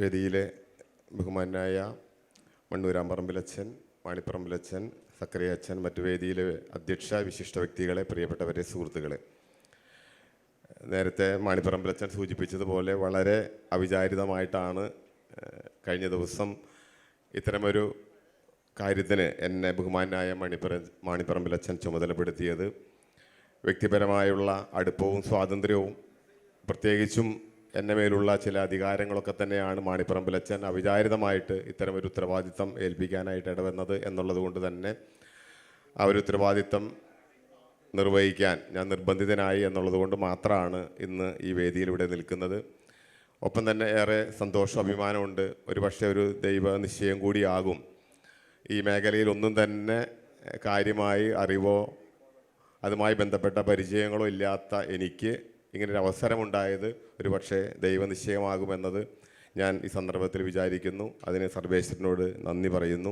വേദിയിലെ ബഹുമാനായ മണ്ണൂരാമ്പറമ്പിലച്ഛൻ, മാണിപ്പറമ്പിലച്ഛൻ, സക്കറിയ അച്ഛൻ, മറ്റു വേദിയിലെ അധ്യക്ഷ വിശിഷ്ട വ്യക്തികളെ, പ്രിയപ്പെട്ടവരെ, സുഹൃത്തുക്കളെ, നേരത്തെ മാണിപ്പറമ്പിലച്ഛൻ സൂചിപ്പിച്ചതുപോലെ വളരെ അവിചാരിതമായിട്ടാണ് കഴിഞ്ഞ ദിവസം ഇത്തരമൊരു കാര്യത്തിന് എന്നെ ബഹുമാനായ മാണിപ്പറമ്പിലച്ഛൻ ചുമതലപ്പെടുത്തിയത്. വ്യക്തിപരമായുള്ള അടുപ്പവും സ്വാതന്ത്ര്യവും പ്രത്യേകിച്ചും എൻ്റെ മേലുള്ള ചില അധികാരങ്ങളൊക്കെ തന്നെയാണ് മാണിപ്പറമ്പിലച്ഛൻ അവിചാരിതമായിട്ട് ഇത്തരമൊരു ഉത്തരവാദിത്തം ഏൽപ്പിക്കാനായിട്ട് ഇടവന്നത് എന്നുള്ളത് കൊണ്ട് തന്നെ ആ ഒരു ഉത്തരവാദിത്തം നിർവഹിക്കാൻ ഞാൻ നിർബന്ധിതനായി എന്നുള്ളത് കൊണ്ട് മാത്രമാണ് ഇന്ന് ഈ വേദിയിലൂടെ നിൽക്കുന്നത്. ഒപ്പം തന്നെ ഏറെ സന്തോഷം, അഭിമാനമുണ്ട്. ഒരുപക്ഷെ ഒരു ദൈവ നിശ്ചയം കൂടിയാകും ഈ മേഖലയിൽ ഒന്നും തന്നെ കാര്യമായി അറിവോ അതുമായി ബന്ധപ്പെട്ട പരിചയങ്ങളോ ഇല്ലാത്ത എനിക്ക് ഇങ്ങനൊരു അവസരമുണ്ടായത് ഒരുപക്ഷെ ദൈവനിശ്ചയമാകുമെന്നത് ഞാൻ ഈ സന്ദർഭത്തിൽ വിചാരിക്കുന്നു. അതിന് സർവേശ്വരനോട് നന്ദി പറയുന്നു.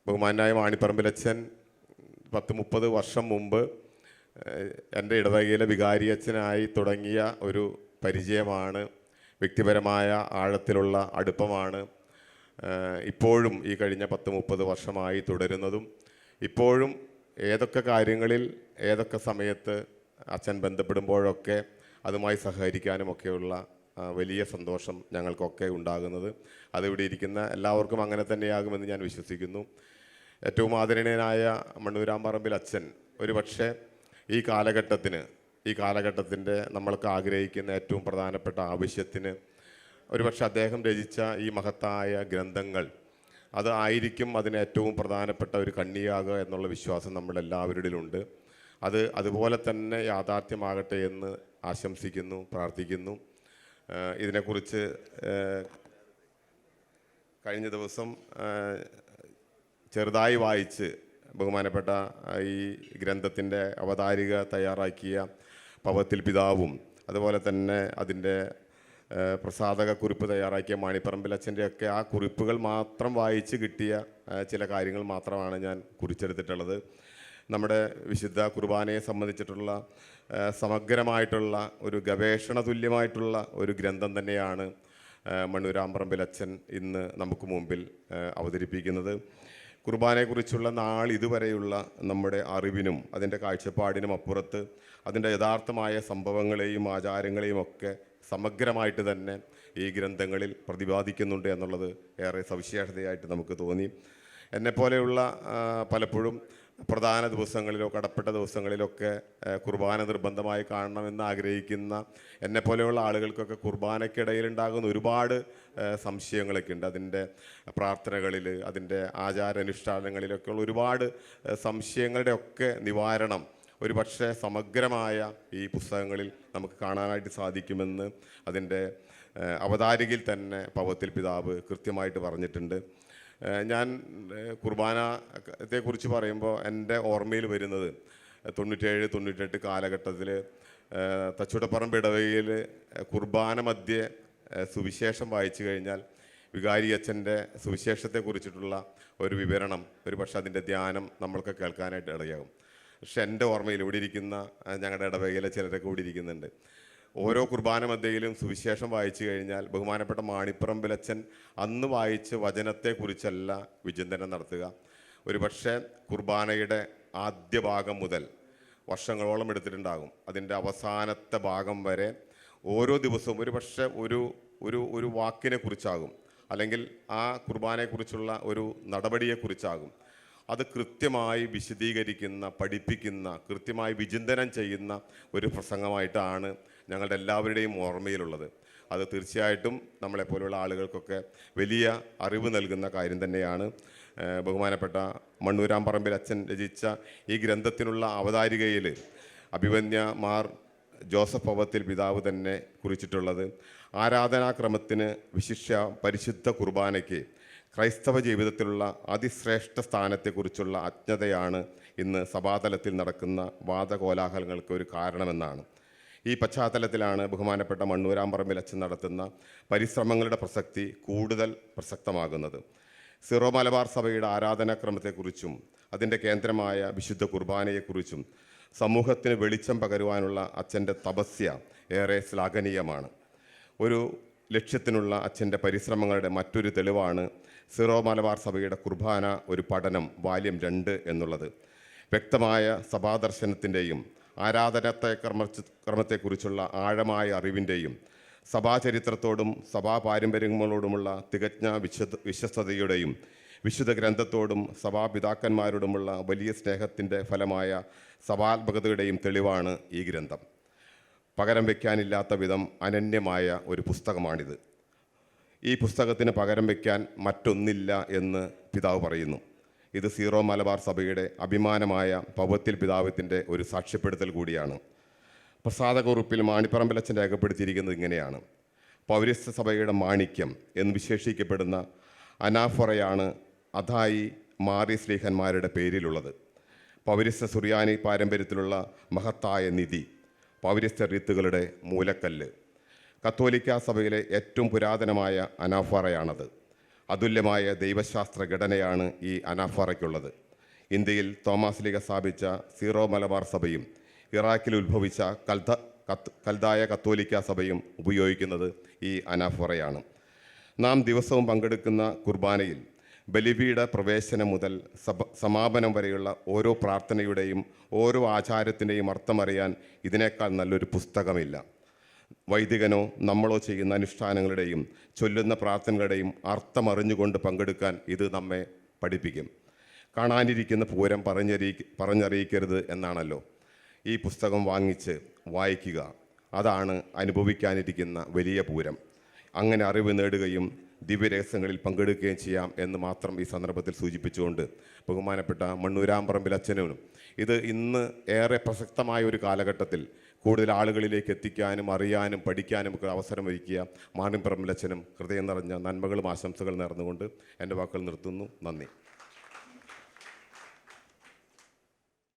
ബഹുമാനായ മാണിപ്പറമ്പിലച്ഛൻ 30 വർഷം മുമ്പ് എൻ്റെ ഇടവകയിലെ വികാരിയച്ഛനായി തുടങ്ങിയ ഒരു പരിചയമാണ്, വ്യക്തിപരമായ ആഴത്തിലുള്ള അടുപ്പമാണ് ഇപ്പോഴും ഈ കഴിഞ്ഞ 30 വർഷമായി തുടരുന്നതും. ഇപ്പോഴും ഏതൊക്കെ കാര്യങ്ങളിൽ ഏതൊക്കെ സമയത്ത് അച്ഛൻ ബന്ധപ്പെടുമ്പോഴൊക്കെ അതുമായി സഹകരിക്കാനുമൊക്കെയുള്ള വലിയ സന്തോഷം ഞങ്ങൾക്കൊക്കെ ഉണ്ടാകുന്നത്. അതിവിടെ ഇരിക്കുന്ന എല്ലാവർക്കും അങ്ങനെ തന്നെയാകുമെന്ന് ഞാൻ വിശ്വസിക്കുന്നു. ഏറ്റവും ആദരണീയനായ മണ്ണൂരാമ്പറമ്പിൽ അച്ഛൻ ഒരുപക്ഷെ ഈ കാലഘട്ടത്തിൻ്റെ നമ്മൾക്ക് ആഗ്രഹിക്കുന്ന ഏറ്റവും പ്രധാനപ്പെട്ട ആവശ്യത്തിന് ഒരുപക്ഷെ അദ്ദേഹം രചിച്ച ഈ മഹത്തായ ഗ്രന്ഥങ്ങൾ അത് ആയിരിക്കും അതിന് ഏറ്റവും പ്രധാനപ്പെട്ട ഒരു കണ്ണിയാകുക എന്നുള്ള വിശ്വാസം നമ്മളെല്ലാവരുടെയിലുണ്ട്. അത് അതുപോലെ തന്നെ യാഥാർത്ഥ്യമാകട്ടെ എന്ന് ആശംസിക്കുന്നു, പ്രാർത്ഥിക്കുന്നു. ഇതിനെക്കുറിച്ച് കഴിഞ്ഞ ദിവസം ചെറുതായി വായിച്ച് ബഹുമാനപ്പെട്ട ഈ ഗ്രന്ഥത്തിൻ്റെ അവതാരിക തയ്യാറാക്കിയ പവത്തിൽ പിതാവും അതുപോലെ തന്നെ അതിൻ്റെ പ്രസാധക കുറിപ്പ് തയ്യാറാക്കിയ മാണിപ്പറമ്പിലച്ഛൻ്റെയൊക്കെ ആ കുറിപ്പുകൾ മാത്രം വായിച്ച് കിട്ടിയ ചില കാര്യങ്ങൾ മാത്രമാണ് ഞാൻ കുറിച്ചെടുത്തിട്ടുള്ളത്. നമ്മുടെ വിശുദ്ധ കുർബാനയെ സംബന്ധിച്ചിട്ടുള്ള സമഗ്രമായിട്ടുള്ള ഒരു ഗവേഷണ തുല്യമായിട്ടുള്ള ഒരു ഗ്രന്ഥം തന്നെയാണ് മണ്ണൂരാമ്പറമ്പിലച്ഛൻ ഇന്ന് നമുക്ക് മുമ്പിൽ അവതരിപ്പിക്കുന്നത്. കുർബാനയെക്കുറിച്ചുള്ള ഇതുവരെയുള്ള നമ്മുടെ അറിവിനും അതിൻ്റെ കാഴ്ചപ്പാടിനും അപ്പുറത്ത് അതിൻ്റെ യഥാർത്ഥമായ സംഭവങ്ങളെയും ആചാരങ്ങളെയും ഒക്കെ സമഗ്രമായിട്ട് തന്നെ ഈ ഗ്രന്ഥങ്ങളിൽ പ്രതിപാദിക്കുന്നുണ്ട് എന്നുള്ളത് ഏറെ സവിശേഷതയായിട്ട് നമുക്ക് തോന്നി. എന്നെപ്പോലെയുള്ള പലപ്പോഴും പ്രധാന ദിവസങ്ങളിലോ കടപ്പെട്ട ദിവസങ്ങളിലൊക്കെ കുർബാന നിർബന്ധമായി കാണണമെന്ന് ആഗ്രഹിക്കുന്ന എന്നെപ്പോലെയുള്ള ആളുകൾക്കൊക്കെ കുർബാനയ്ക്കിടയിലുണ്ടാകുന്ന ഒരുപാട് സംശയങ്ങളൊക്കെ ഉണ്ട്. അതിൻ്റെ പ്രാർത്ഥനകളിൽ, അതിൻ്റെ ആചാരാനുഷ്ഠാനങ്ങളിലൊക്കെയുള്ള ഒരുപാട് സംശയങ്ങളുടെ ഒക്കെ നിവാരണം ഒരു പക്ഷേ സമഗ്രമായ ഈ പുസ്തകങ്ങളിൽ നമുക്ക് കാണാനായിട്ട് സാധിക്കുമെന്ന് അതിൻ്റെ അവതാരികയിൽ തന്നെ പവത്തിൽ പിതാവ് കൃത്യമായിട്ട് പറഞ്ഞിട്ടുണ്ട്. ഞാൻ കുർബാനത്തെക്കുറിച്ച് പറയുമ്പോൾ എൻ്റെ ഓർമ്മയിൽ വരുന്നത് 97-98 കാലഘട്ടത്തിൽ തച്ചുടപ്പറമ്പ് ഇടവകയിൽ കുർബാന മധ്യേ സുവിശേഷം വായിച്ചു കഴിഞ്ഞാൽ വികാരി അച്ഛൻ്റെ സുവിശേഷത്തെക്കുറിച്ചിട്ടുള്ള ഒരു വിവരണം ഒരു പക്ഷേ അതിൻ്റെ ധ്യാനം നമ്മൾക്ക് കേൾക്കാനായിട്ട് ഇടയാകും. പക്ഷെ എൻ്റെ ഓർമ്മയിൽ ഇവിടെ ഇരിക്കുന്ന ഞങ്ങളുടെ ഇടവകയിലെ ചിലരൊക്കെ കൂടി ഇരിക്കുന്നുണ്ട്. ഓരോ കുർബാന മധ്യയിലും സുവിശേഷം വായിച്ചു കഴിഞ്ഞാൽ ബഹുമാനപ്പെട്ട മാണിപ്പറമ്പിലച്ഛൻ അന്ന് വായിച്ച് വചനത്തെക്കുറിച്ചല്ല വിചിന്തനം നടത്തുക. ഒരുപക്ഷെ കുർബാനയുടെ ആദ്യ ഭാഗം മുതൽ വർഷങ്ങളോളം എടുത്തിട്ടുണ്ടാകും അതിൻ്റെ അവസാനത്തെ ഭാഗം വരെ ഓരോ ദിവസവും ഒരുപക്ഷെ ഒരു വാക്കിനെ കുറിച്ചാകും, അല്ലെങ്കിൽ ആ കുർബാനയെക്കുറിച്ചുള്ള ഒരു നടപടിയെക്കുറിച്ചാകും. അത് കൃത്യമായി വിശദീകരിക്കുന്ന, പഠിപ്പിക്കുന്ന, കൃത്യമായി വിചിന്തനം ചെയ്യുന്ന ഒരു പ്രസംഗമായിട്ടാണ് ഞങ്ങളുടെ എല്ലാവരുടെയും ഓർമ്മയിലുള്ളത്. അത് തീർച്ചയായിട്ടും നമ്മളെപ്പോലുള്ള ആളുകൾക്കൊക്കെ വലിയ അറിവ് നൽകുന്ന കാര്യം തന്നെയാണ്. ബഹുമാനപ്പെട്ട മണ്ണൂരാമ്പറമ്പിൽ അച്ഛൻ രചിച്ച ഈ ഗ്രന്ഥത്തിനുള്ള അവതാരികയിൽ അഭിവന്യ മാർ ജോസഫ് പവത്തിൽ പിതാവ് തന്നെ കുറിച്ചിട്ടുള്ളത് ആരാധനാക്രമത്തിന്, വിശിഷ്യ പരിശുദ്ധ കുർബാനയ്ക്ക് ക്രൈസ്തവ ജീവിതത്തിലുള്ള അതിശ്രേഷ്ഠ സ്ഥാനത്തെക്കുറിച്ചുള്ള അജ്ഞതയാണ് ഇന്ന് സഭാതലത്തിൽ നടക്കുന്ന വാദകോലാഹലങ്ങൾക്ക് ഒരു കാരണമെന്നാണ്. ഈ പശ്ചാത്തലത്തിലാണ് ബഹുമാനപ്പെട്ട മണ്ണൂരാമ്പറമ്പിൽ അച്ഛൻ നടത്തുന്ന പരിശ്രമങ്ങളുടെ പ്രസക്തി കൂടുതൽ പ്രസക്തമാകുന്നത്. സിറോ മലബാർ സഭയുടെ ആരാധനാക്രമത്തെക്കുറിച്ചും അതിൻ്റെ കേന്ദ്രമായ വിശുദ്ധ കുർബാനയെക്കുറിച്ചും സമൂഹത്തിന് വെളിച്ചം പകരുവാനുള്ള അച്ഛൻ്റെ തപസ്യ ഏറെ ശ്ലാഘനീയമാണ്. ഒരു ലക്ഷ്യത്തിനുള്ള അച്ഛൻ്റെ പരിശ്രമങ്ങളുടെ മറ്റൊരു തെളിവാണ് സീറോ മലബാർ സഭയുടെ കുർബാന ഒരു പഠനം വാല്യം 2 എന്നുള്ളത്. വ്യക്തമായ സഭാദർശനത്തിൻ്റെയും ആരാധനത്തെ കർമ്മത്തെക്കുറിച്ചുള്ള ആഴമായ അറിവിൻ്റെയും സഭാചരിത്രത്തോടും സഭാ പാരമ്പര്യങ്ങളോടുമുള്ള തികഞ്ഞ വിശ്വസ്തതയുടെയും വിശുദ്ധ ഗ്രന്ഥത്തോടും സഭാപിതാക്കന്മാരോടുമുള്ള വലിയ സ്നേഹത്തിൻ്റെ ഫലമായ സഭാത്മകതയുടെയും തെളിവാണ് ഈ ഗ്രന്ഥം. പകരം വയ്ക്കാനില്ലാത്ത വിധം അനന്യമായ ഒരു പുസ്തകമാണിത്. ഈ പുസ്തകത്തിന് പകരം വയ്ക്കാൻ മറ്റൊന്നില്ല എന്ന് പിതാവ് പറയുന്നു. ഇത് സീറോ മലബാർ സഭയുടെ അഭിമാനമായ പൗവത്തിൽ പിതാവത്തിൻ്റെ ഒരു സാക്ഷ്യപ്പെടുത്തൽ കൂടിയാണ്. പ്രസാദകുറിപ്പിൽ മാണിപ്പറമ്പിലച്ഛൻ രേഖപ്പെടുത്തിയിരിക്കുന്നത് ഇങ്ങനെയാണ്: പൗരസ്ത്യ സഭയുടെ മാണിക്യം എന്ന് വിശേഷിക്കപ്പെടുന്ന അനാഫൊറയാണ് അഥായി മാറി സ്ലീഹന്മാരുടെ പേരിലുള്ളത്. പൗരസ്ത്യ സുറിയാനി പാരമ്പര്യത്തിലുള്ള മഹത്തായ നിധി, പൗരസ്ത്യ റീത്തുകളുടെ മൂലക്കല്ല്. കത്തോലിക്ക സഭയിലെ ഏറ്റവും പുരാതനമായ അനാഫറയാണത്. അതുല്യമായ ദൈവശാസ്ത്ര ഘടനയാണ് ഈ അനാഫറയ്ക്കുള്ളത്. ഇന്ത്യയിൽ തോമാസ് ലീഗ സ്ഥാപിച്ച സീറോ മലബാർ സഭയും ഇറാഖിൽ ഉത്ഭവിച്ച കൽദായ കത്തോലിക്ക സഭയും ഉപയോഗിക്കുന്നത് ഈ അനാഫറയാണ്. നാം ദിവസവും പങ്കെടുക്കുന്ന കുർബാനയിൽ ബലിപീഠ പ്രവേശനം മുതൽ സമാപനം വരെയുള്ള ഓരോ പ്രാർത്ഥനയുടെയും ഓരോ ആചാരത്തിൻ്റെയും അർത്ഥമറിയാൻ ഇതിനേക്കാൾ നല്ലൊരു പുസ്തകമില്ല. വൈദികനോ നമ്മളോ ചെയ്യുന്ന അനുഷ്ഠാനങ്ങളുടെയും ചൊല്ലുന്ന പ്രാർത്ഥനകളുടെയും അർത്ഥമറിഞ്ഞുകൊണ്ട് പങ്കെടുക്കാൻ ഇത് നമ്മെ പഠിപ്പിക്കും. കാണാനിരിക്കുന്ന പൂരം പറഞ്ഞറിയിക്കരുത് എന്നാണല്ലോ. ഈ പുസ്തകം വാങ്ങിച്ച് വായിക്കുക, അതാണ് അനുഭവിക്കാനിരിക്കുന്ന വലിയ പൂരം. അങ്ങനെ അറിവ് നേടുകയും ദിവ്യരഹസ്യങ്ങളിൽ പങ്കെടുക്കുകയും ചെയ്യാം എന്ന് മാത്രം ഈ സന്ദർഭത്തിൽ സൂചിപ്പിച്ചുകൊണ്ട് ബഹുമാനപ്പെട്ട മണ്ണൂരാമ്പറമ്പിൽ അച്ഛനും ഇത് ഇന്ന് ഏറെ പ്രസക്തമായ ഒരു കാലഘട്ടത്തിൽ കൂടുതൽ ആളുകളിലേക്ക് എത്തിക്കാനും അറിയാനും പഠിക്കാനും ഒക്കെ അവസരമൊരുക്കിയ മാണിപ്പറമ്പിൽ അച്ഛനും ഹൃദയം നിറഞ്ഞ നന്മകളും ആശംസകൾ നേർന്നുകൊണ്ട് എൻ്റെ വാക്കുകൾ നിർത്തുന്നു. നന്ദി.